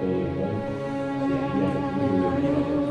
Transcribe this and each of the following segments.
todo igual, y ahí a los niños y a los dones desconocidos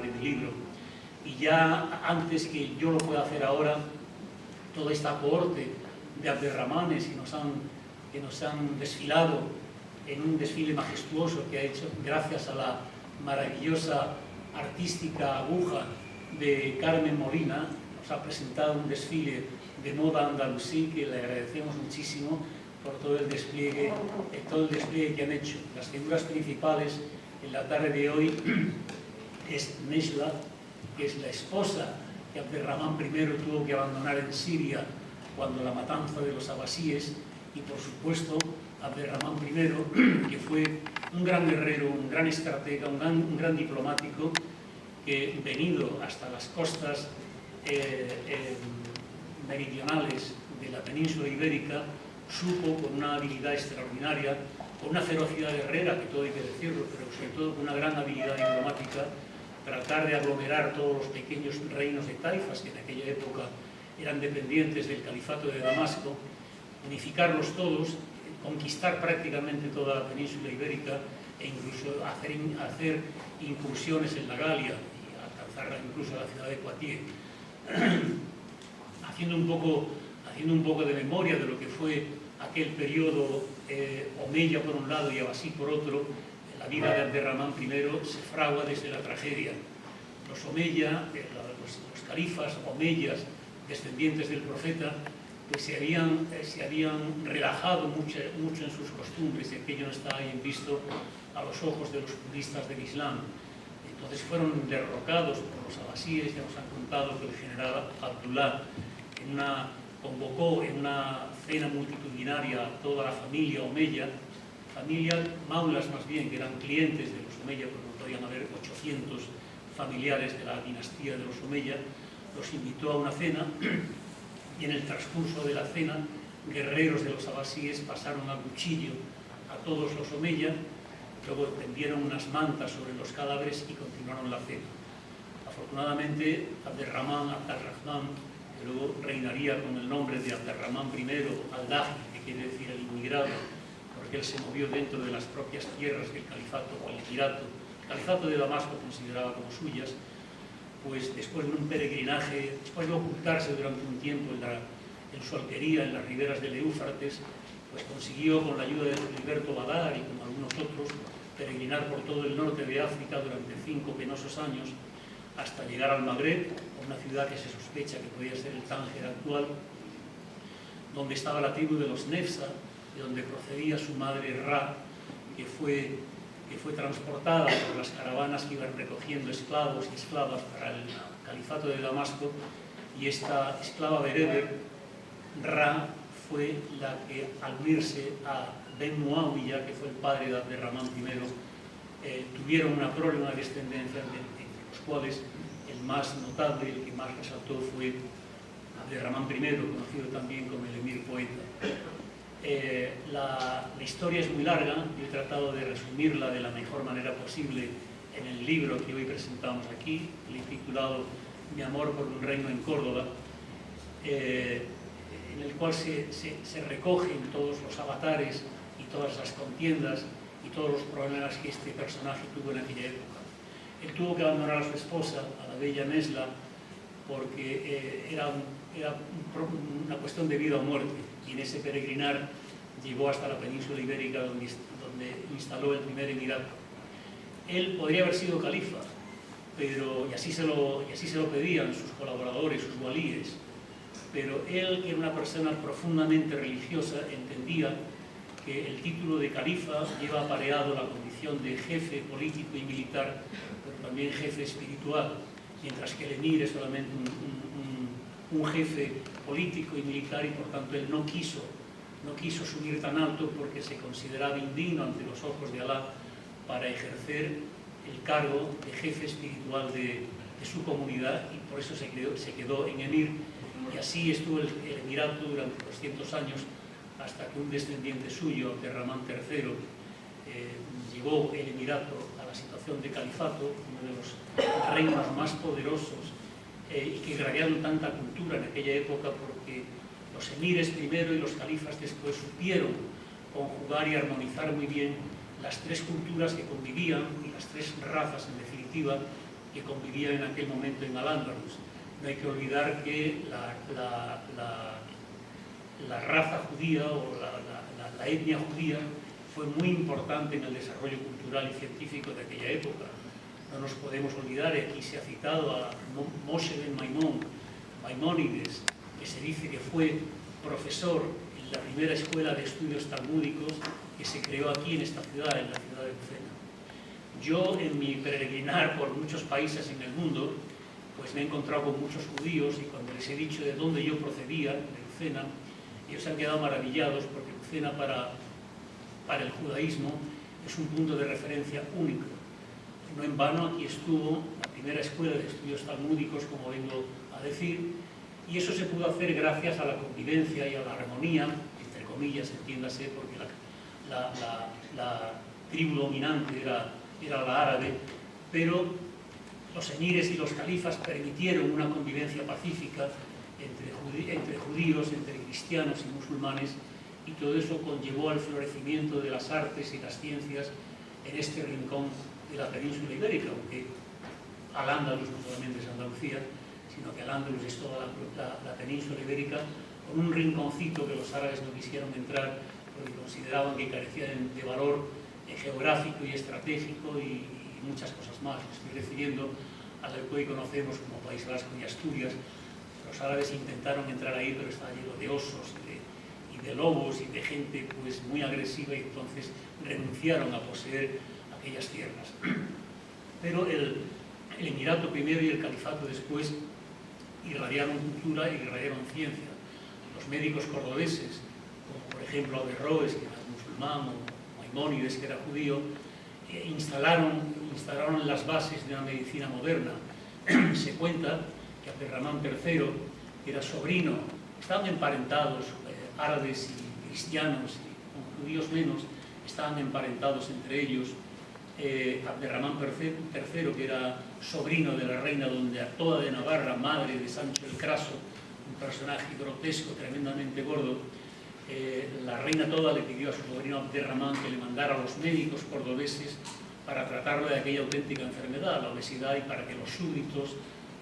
del misterio. Y ya antes que yo lo pueda hacer ahora, toda esta cohorte de abderramanes que nos han desfilado en un desfile majestuoso que ha hecho gracias a la maravillosa artística aguja de Carmen Molina, nos ha presentado un desfile de moda andalusí que le agradecemos muchísimo por todo el despliegue que han hecho. Las figuras principales en la tarde de hoy es Nejla, que es la esposa que Abderramán I tuvo que abandonar en Siria cuando la matanza de los abasíes, y por supuesto Abderramán I, que fue un gran guerrero, un gran estratega, un gran diplomático, que venido hasta las costas meridionales de la península ibérica, supo con una habilidad extraordinaria, con una ferocidad guerrera, que todo hay que decirlo, pero sobre todo con una gran habilidad diplomática, tratar de aglomerar todos los pequeños reinos de taifas que en aquella época eran dependientes del califato de Damasco, unificarlos todos, conquistar prácticamente toda la península ibérica e incluso hacer incursiones en la Galia y alcanzar incluso la ciudad de Poitiers. Haciendo un poco de memoria de lo que fue aquel periodo omeya por un lado y abasí por otro, la vida de Abderramán I se fragua desde la tragedia. Los omeya, los califas omeyas, descendientes del profeta, pues se habían relajado mucho en sus costumbres, y aquello no estaba bien visto a los ojos de los puristas del Islam. Entonces fueron derrocados por los abasíes. Ya nos han contado que el general Abdullah convocó en una cena multitudinaria a toda la familia omeya, familia maulas más bien, que eran clientes de los omeya, porque no podían haber 800 familiares de la dinastía de los omeya. Los invitó a una cena, y en el transcurso de la cena, guerreros de los abasíes pasaron a cuchillo a todos los omeya, luego tendieron unas mantas sobre los cadáveres y continuaron la cena. Afortunadamente, Abderramán, que luego reinaría con el nombre de Abderramán I al-Daji, que quiere decir el inmigrado, porque él se movió dentro de las propias tierras del califato o el emirato. El califato de Damasco consideraba como suyas. Pues después de un peregrinaje, después de ocultarse durante un tiempo en su alquería, en las riberas del Éufrates, pues consiguió, con la ayuda de Filiberto Badar y con algunos otros, peregrinar por todo el norte de África durante 5 penosos años, hasta llegar al Magreb, una ciudad que se sospecha que podía ser el Tánger actual, donde estaba la tribu de los Nefsa, de donde procedía su madre Ra, que fue transportada por las caravanas que iban recogiendo esclavos y esclavas para el califato de Damasco, y esta esclava bereber, Ra, fue la que, al unirse a Ben Muawiya, que fue el padre de Abderramán I, tuvieron una prole, una descendencia, entre los cuales el más notable, el que más resaltó, fue Abderramán I, conocido también como el emir poeta. La historia es muy larga. Yo he tratado de resumirla de la mejor manera posible en el libro que hoy presentamos aquí, le he titulado Mi amor por un reino en Córdoba, en el cual se recogen todos los avatares y todas las contiendas y todos los problemas que este personaje tuvo en aquella época. Él tuvo que abandonar a su esposa, a la bella Nesla, porque era una cuestión de vida o muerte, y en ese peregrinar llegó hasta la península ibérica, donde instaló el primer emirato. Él podría haber sido califa, y así se lo pedían sus colaboradores, sus walíes, pero él, que era una persona profundamente religiosa, entendía que el título de califa lleva apareado la condición de jefe político y militar, pero también jefe espiritual, mientras que el emir es solamente un jefe político y militar, y por tanto él no quiso subir tan alto porque se consideraba indigno ante los ojos de Alá para ejercer el cargo de jefe espiritual de su comunidad, y por eso se quedó en emir, y así estuvo el emirato durante 200 años, hasta que un descendiente suyo, Abderramán III, llevó el emirato a la situación de califato, uno de los reinos más poderosos y que irradiaron tanta cultura en aquella época, porque los emires primero y los califas después supieron conjugar y armonizar muy bien las tres culturas que convivían, y las tres razas, en definitiva, que convivían en aquel momento en Al-Ándalus. No hay que olvidar que la raza judía o la etnia judía fue muy importante en el desarrollo cultural y científico de aquella época. No nos podemos olvidar, y aquí se ha citado a Moshe ben Maimón, Maimónides, que se dice que fue profesor en la primera escuela de estudios talmúdicos que se creó aquí en esta ciudad, en la ciudad de Lucena. Yo, en mi peregrinar por muchos países en el mundo, pues me he encontrado con muchos judíos, y cuando les he dicho de dónde yo procedía, de Lucena, ellos se han quedado maravillados, porque Lucena para el judaísmo es un punto de referencia único. No en vano aquí estuvo la primera escuela de estudios talmúdicos, como vengo a decir, y eso se pudo hacer gracias a la convivencia y a la armonía, entre comillas, entiéndase, porque la tribu dominante era la árabe, pero los emires y los califas permitieron una convivencia pacífica entre judíos, entre cristianos y musulmanes, y todo eso conllevó al florecimiento de las artes y las ciencias en este rincón de la península ibérica, aunque Al-Ándalus no solamente es Andalucía, sino que Al-Ándalus es toda la península ibérica, con un rinconcito que los árabes no quisieron entrar porque consideraban que carecía de valor geográfico y estratégico y muchas cosas más. Me estoy refiriendo a lo que hoy conocemos como País Vasco y Asturias. Los árabes intentaron entrar ahí, pero estaba lleno de osos y de lobos y de gente pues muy agresiva, y entonces renunciaron a poseer aquellas tierras. Pero el Emirato primero y el Califato después irradiaron cultura y irradiaron ciencia. Los médicos cordobeses, como por ejemplo Averroes, que era musulmán, o Maimónides, que era judío, instalaron las bases de una medicina moderna. Se cuenta que Abderramán III, que era sobrino, estaban emparentados, árabes y cristianos, y con judíos menos, estaban emparentados entre ellos. Abderramán III, que era sobrino de la reina Toda de Navarra, madre de Sancho el Craso, un personaje grotesco, tremendamente gordo, la reina Toda le pidió a su sobrino Abderramán que le mandara a los médicos cordobeses para tratarlo de aquella auténtica enfermedad, la obesidad, y para que los súbditos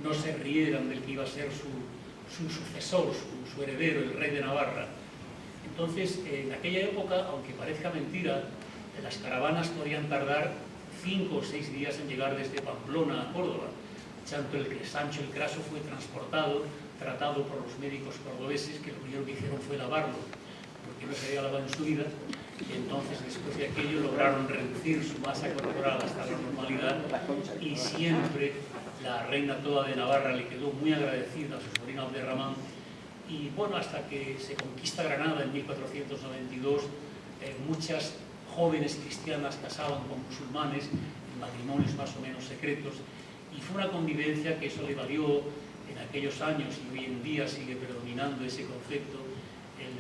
no se rieran del que iba a ser su sucesor, su heredero, el rey de Navarra. Entonces, en aquella época, aunque parezca mentira, las caravanas podían tardar 5 o 6 días en llegar desde Pamplona a Córdoba. Sancho el Craso fue tratado por los médicos cordobeses, que lo primero que hicieron fue lavarlo, porque no se había lavado en su vida, y entonces después de aquello lograron reducir su masa corporal hasta la normalidad, y siempre la reina Toda de Navarra le quedó muy agradecida a su sobrino Abderramán, y bueno, hasta que se conquista Granada en 1492, muchas jóvenes cristianas casaban con musulmanes en matrimonios más o menos secretos, y fue una convivencia que eso le valió en aquellos años, y hoy en día sigue predominando ese concepto, el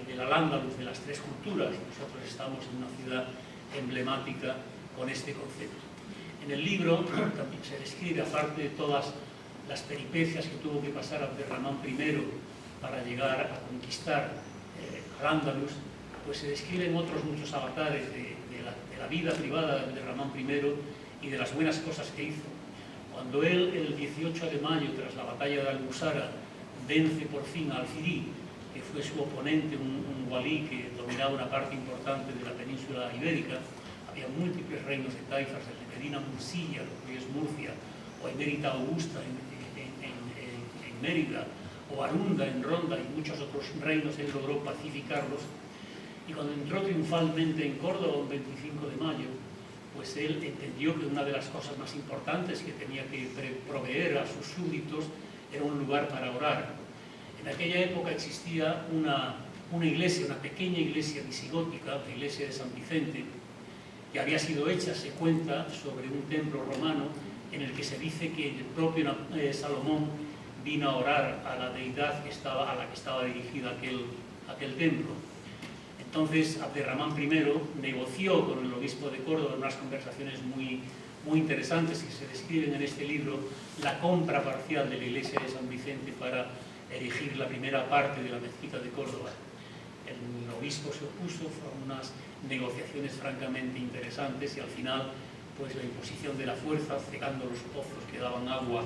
del Al-Ándalus, de las tres culturas. Nosotros estamos en una ciudad emblemática con este concepto. En el libro también se describe, aparte de todas las peripecias que tuvo que pasar Abderramán I para llegar a conquistar Al-Ándalus, pues se describen otros muchos avatares de la vida privada de Abderramán I y de las buenas cosas que hizo. Cuando él, el 18 de mayo, tras la batalla de Almusara, vence por fin a Alfirí, que fue su oponente, un walí que dominaba una parte importante de la península ibérica, había múltiples reinos de taifas, desde Medina Mursilla, lo que hoy es Murcia, o Emérita Augusta en Mérida, o Arunda en Ronda, y muchos otros reinos. Él logró pacificarlos, y cuando entró triunfalmente en Córdoba, el 25 de mayo, pues él entendió que una de las cosas más importantes que tenía que proveer a sus súbditos era un lugar para orar. En aquella época existía una iglesia, una pequeña iglesia visigótica, la iglesia de San Vicente, que había sido hecha, se cuenta, sobre un templo romano, en el que se dice que el propio Salomón vino a orar a la deidad a la que estaba dirigida aquel templo. Entonces Abderramán I negoció con el obispo de Córdoba unas conversaciones muy interesantes que se describen en este libro, la compra parcial de la iglesia de San Vicente para erigir la primera parte de la mezquita de Córdoba. El obispo se opuso, fueron unas negociaciones francamente interesantes, y al final pues la imposición de la fuerza, cegando los pozos que daban agua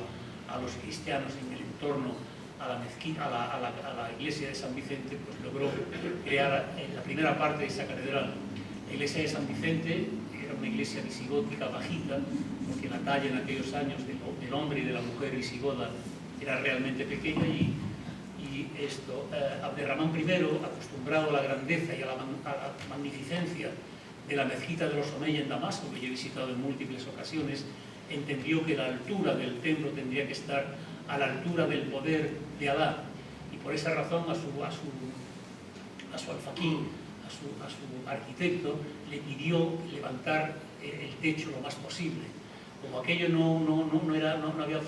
a los cristianos en el entorno a la mezquita, a la iglesia de San Vicente, pues logró crear la primera parte de esa catedral. La iglesia de San Vicente era una iglesia visigótica bajita, porque la talla en aquellos años del hombre y de la mujer visigoda era realmente pequeña y esto, Abderramán I, acostumbrado a la grandeza y a la magnificencia de la mezquita de los Omeya en Damasco, que yo he visitado en múltiples ocasiones, entendió que la altura del templo tendría que estar a la altura del poder de Alá, y por esa razón a su alfaquí, a su arquitecto, le pidió levantar el techo lo más posible. Como aquello no había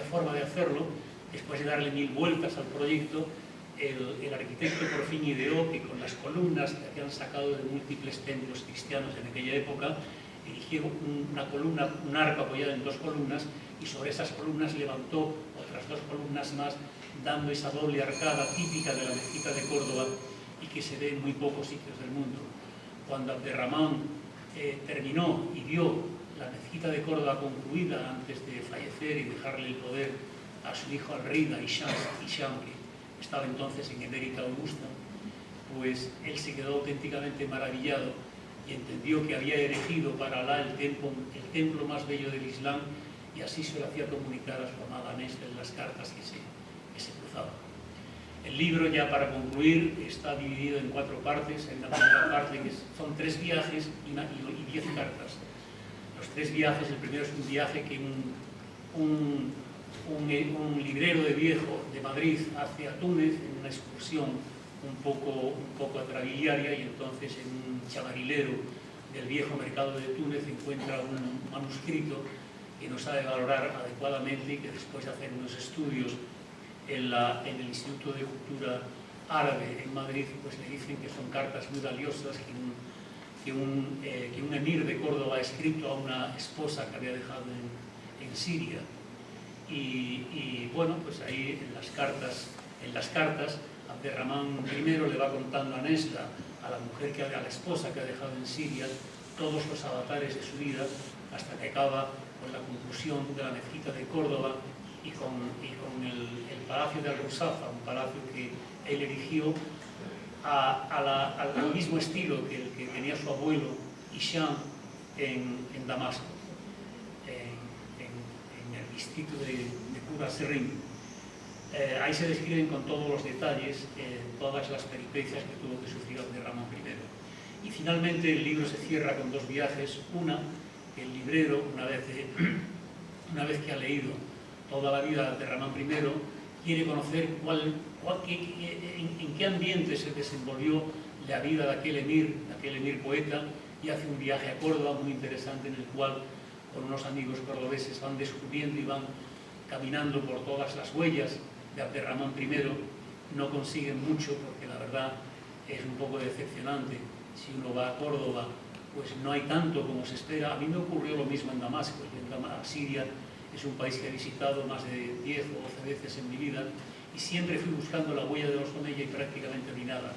forma de hacerlo, después de darle 1000 vueltas al proyecto, el arquitecto por fin ideó que con las columnas que habían sacado de múltiples templos cristianos en aquella época, erigió una columna, un arco apoyado en 2 columnas, y sobre esas columnas levantó otras 2 columnas más, dando esa doble arcada típica de la mezquita de Córdoba y que se ve en muy pocos sitios del mundo. Cuando Abderramán terminó y vio la mezquita de Córdoba concluida antes de fallecer y dejarle el poder a su hijo al-Rida Hisham, que estaba entonces en Emérita Augusta, pues él se quedó auténticamente maravillado y entendió que había erigido para Alá el templo más bello del Islam, y así se lo hacía comunicar a su amada Nesta en las cartas que se cruzaban. El libro, ya para concluir, está dividido en 4 partes. En la primera parte, que son 3 viajes y 10 cartas. Los 3 viajes, el primero es un viaje que un librero de viejo de Madrid hace a Túnez en una excursión un poco atrabiliaria, y entonces en un chamarilero del viejo mercado de Túnez encuentra un manuscrito que no sabe valorar adecuadamente, y que después de hacer unos estudios en el Instituto de Cultura Árabe en Madrid, pues le dicen que son cartas muy valiosas que un emir de Córdoba ha escrito a una esposa que había dejado en Siria. Y bueno, pues ahí en las cartas Abderramán I le va contando a Nesta, a la esposa que ha dejado en Siria, todos los avatares de su vida, hasta que acaba con la conclusión de la mezquita de Córdoba y con el palacio de Al-Rusafa, un palacio que él erigió al mismo estilo que el que tenía su abuelo Hisham en Damasco, en el distrito de Qura Serrín. Ahí se describen con todos los detalles todas las peripecias que tuvo que sufrir Abderramán I. Y finalmente el libro se cierra con 2 viajes. Una, que el librero, una vez que ha leído toda la vida de Abderramán I, quiere conocer en qué ambiente se desenvolvió la vida de aquel emir poeta, y hace un viaje a Córdoba muy interesante, en el cual con unos amigos cordobeses van descubriendo y van caminando por todas las huellas de Abderramán I. No consiguen mucho, porque la verdad es un poco decepcionante. Si uno va a Córdoba, pues no hay tanto como se espera. A mí me ocurrió lo mismo en Damasco. Siria es un país que he visitado más de 10 o 12 veces en mi vida, y siempre fui buscando la huella de los Omeya y prácticamente ni nada.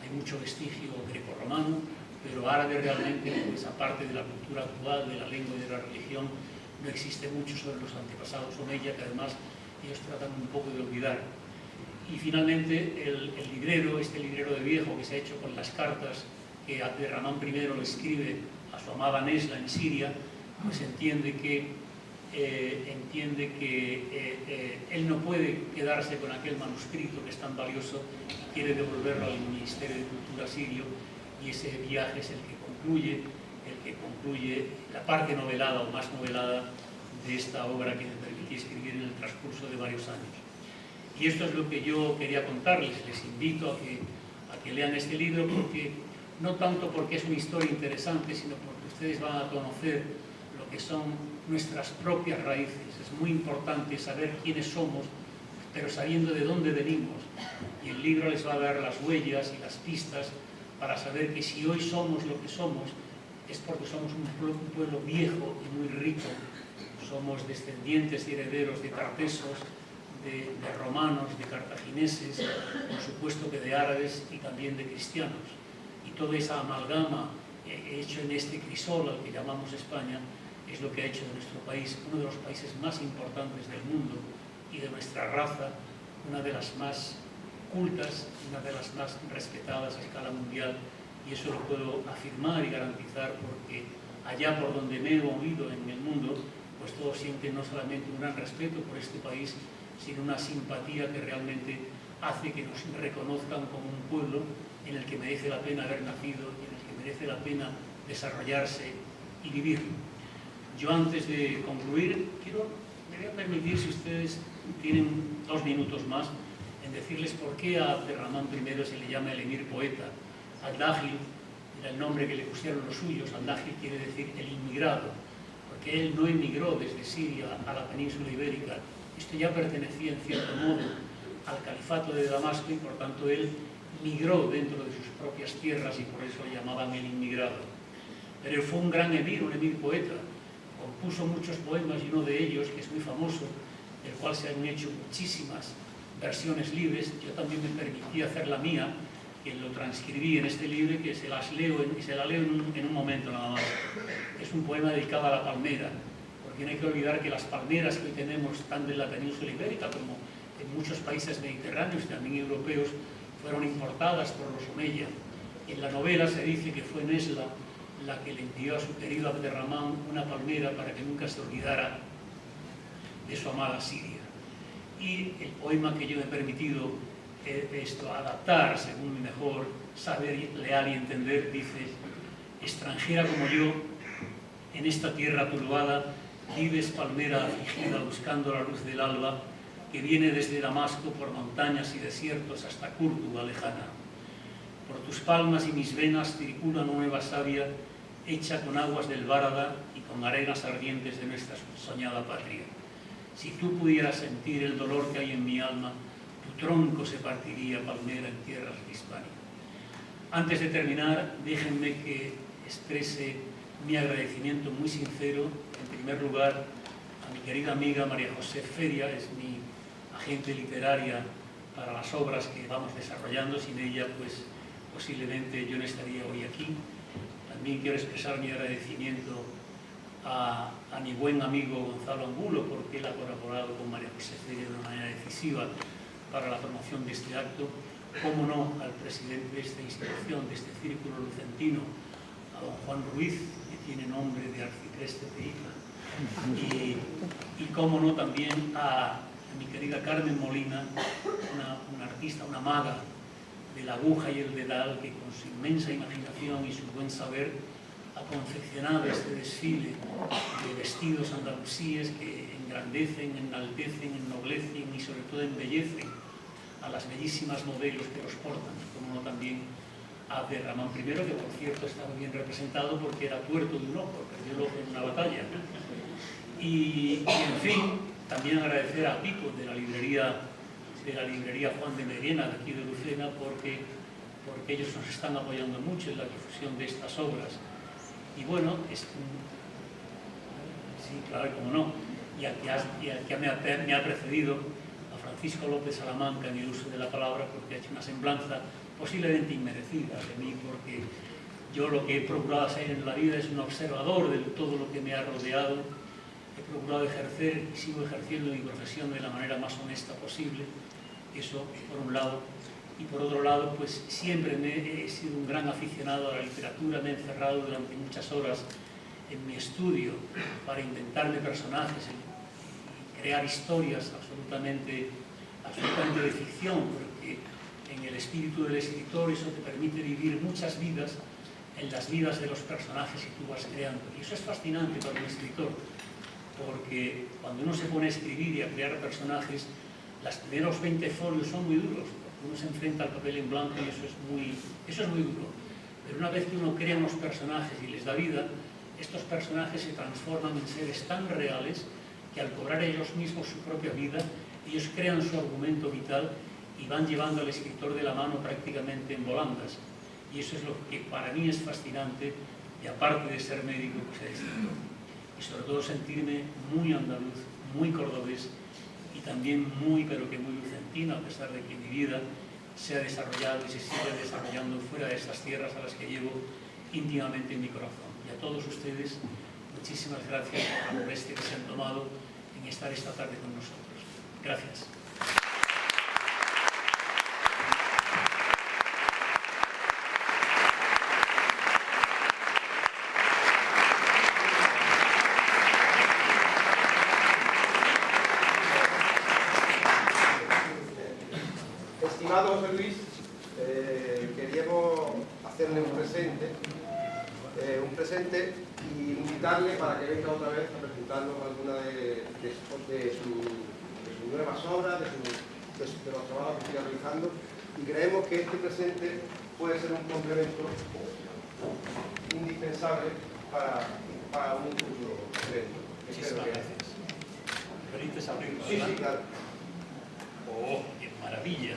Hay mucho vestigio grecorromano, pero árabe realmente, pues aparte de la cultura actual, de la lengua y de la religión, no existe mucho sobre los antepasados Omeya, que además ellos tratan un poco de olvidar. Y finalmente este librero de viejo que se ha hecho con las cartas que Abderramán I le escribe a su amada Nesla en Siria, pues entiende que él no puede quedarse con aquel manuscrito que es tan valioso, y quiere devolverlo al Ministerio de Cultura sirio, y ese viaje es el que concluye la parte novelada o más novelada de esta obra que me permití escribir en el transcurso de varios años. Y esto es lo que yo quería contarles. Les invito a que lean este libro, no tanto porque es una historia interesante, sino porque ustedes van a conocer lo que son nuestras propias raíces. Es muy importante saber quiénes somos, pero sabiendo de dónde venimos. Y el libro les va a dar las huellas y las pistas para saber que si hoy somos lo que somos, es porque somos un pueblo viejo y muy rico. Somos descendientes y herederos de tartesos, de romanos, de cartagineses, por supuesto que de árabes y también de cristianos. Y toda esa amalgama hecho en este crisol al que llamamos España es lo que ha hecho de nuestro país uno de los países más importantes del mundo, y de nuestra raza una de las más cultas, una de las más respetadas a escala mundial. Y eso lo puedo afirmar y garantizar, porque allá por donde me he movido en el mundo, pues todos sienten no solamente un gran respeto por este país, sino una simpatía que realmente hace que nos reconozcan como un pueblo en el que merece la pena haber nacido y en el que merece la pena desarrollarse y vivir. Yo, antes de concluir, me voy a permitir, si ustedes tienen 2 minutos más, en decirles por qué a Abderramán I se le llama el emir poeta. Al-Dakhil era el nombre que le pusieron los suyos. Al-Dakhil quiere decir el inmigrado, porque él no emigró desde Siria a la península ibérica. Esto ya pertenecía en cierto modo al califato de Damasco y por tanto él migró dentro de sus propias tierras y por eso le llamaban el inmigrado. Pero él fue un gran emir, un emir poeta. Compuso muchos poemas y uno de ellos, que es muy famoso, del cual se han hecho muchísimas versiones libres. Yo también me permití hacer la mía, que lo transcribí en este libro y que se la leo en un momento nada más. Es un poema dedicado a la palmera, porque no hay que olvidar que las palmeras que hoy tenemos, tanto en la península ibérica como en muchos países mediterráneos y también europeos, fueron importadas por los Omeya. En la novela se dice que fue Nesla la que le envió a su querido Abderramán una palmera para que nunca se olvidara de su amada Siria. Y el poema que yo me he permitido adaptar según mi mejor saber, leer y entender, dice: extranjera como yo, en esta tierra turbada, vives palmera afligida buscando la luz del alba que viene desde Damasco por montañas y desiertos hasta Córdoba lejana. Por tus palmas y mis venas circula una nueva savia hecha con aguas del Bárada y con arenas ardientes de nuestra soñada patria. Si tú pudieras sentir el dolor que hay en mi alma, tu tronco se partiría, palmera, en tierras de Hispania. Antes de terminar, déjenme que exprese mi agradecimiento muy sincero, en primer lugar, a mi querida amiga María José Feria, es mi agente literaria para las obras que vamos desarrollando. Sin ella, pues posiblemente yo no estaría hoy aquí. También quiero expresar mi agradecimiento a mi buen amigo Gonzalo Angulo, porque él ha colaborado con María José Feria de una manera decisiva para la promoción de este acto. Cómo no, al presidente de esta institución, de este círculo lucentino, a don Juan Ruiz, que tiene nombre de arcipreste de Isla. Y cómo no también a mi querida Carmen Molina, una artista, una maga de la aguja y el dedal, que con su inmensa imaginación y su buen saber ha confeccionado este desfile de vestidos andalusíes que engrandecen, enaltecen, ennoblecen y sobre todo embellecen a las bellísimas modelos que los portan, como no también a Abderramán I, que por cierto está muy bien representado porque era tuerto de un ojo, perdió el ojo en una batalla. Y en fin, también agradecer a Pico de la librería Juan de Medina, de aquí de Lucena, porque ellos nos están apoyando mucho en la difusión de estas obras. Y bueno, sí, claro, como no, y al que me ha precedido, a Francisco López Salamanca, en el uso de la palabra, porque ha hecho una semblanza posiblemente inmerecida de mí, porque yo lo que he procurado hacer en la vida es un observador de todo lo que me ha rodeado. He procurado ejercer y sigo ejerciendo mi profesión de la manera más honesta posible. Eso por un lado. Y por otro lado, pues siempre he sido un gran aficionado a la literatura. Me he encerrado durante muchas horas en mi estudio para inventarme personajes y crear historias absolutamente de ficción, porque en el espíritu del escritor eso te permite vivir muchas vidas en las vidas de los personajes que tú vas creando. Y eso es fascinante para un escritor, porque cuando uno se pone a escribir y a crear personajes, los primeros 20 folios son muy duros, porque uno se enfrenta al papel en blanco y eso es muy duro. Pero una vez que uno crea unos personajes y les da vida, estos personajes se transforman en seres tan reales que al cobrar ellos mismos su propia vida, ellos crean su argumento vital y van llevando al escritor de la mano prácticamente en volandas. Y eso es lo que para mí es fascinante, y aparte de ser médico, pues ser escritor. Y sobre todo sentirme muy andaluz, muy cordobés y también muy, pero que muy lucentino, a pesar de que mi vida se ha desarrollado y se sigue desarrollando fuera de estas tierras a las que llevo íntimamente en mi corazón. Y a todos ustedes, muchísimas gracias por la molestia que se han tomado en estar esta tarde con nosotros. Gracias. José Luis, queríamos hacerle un presente y invitarle para que venga otra vez a presentarnos alguna de sus nuevas obras, de los trabajos que siga realizando, y creemos que este presente puede ser un complemento indispensable para un futuro evento. Muchísimas gracias. Felices abrirlo, Sí, ¿verdad? sí, claro. ¡Oh, qué maravilla!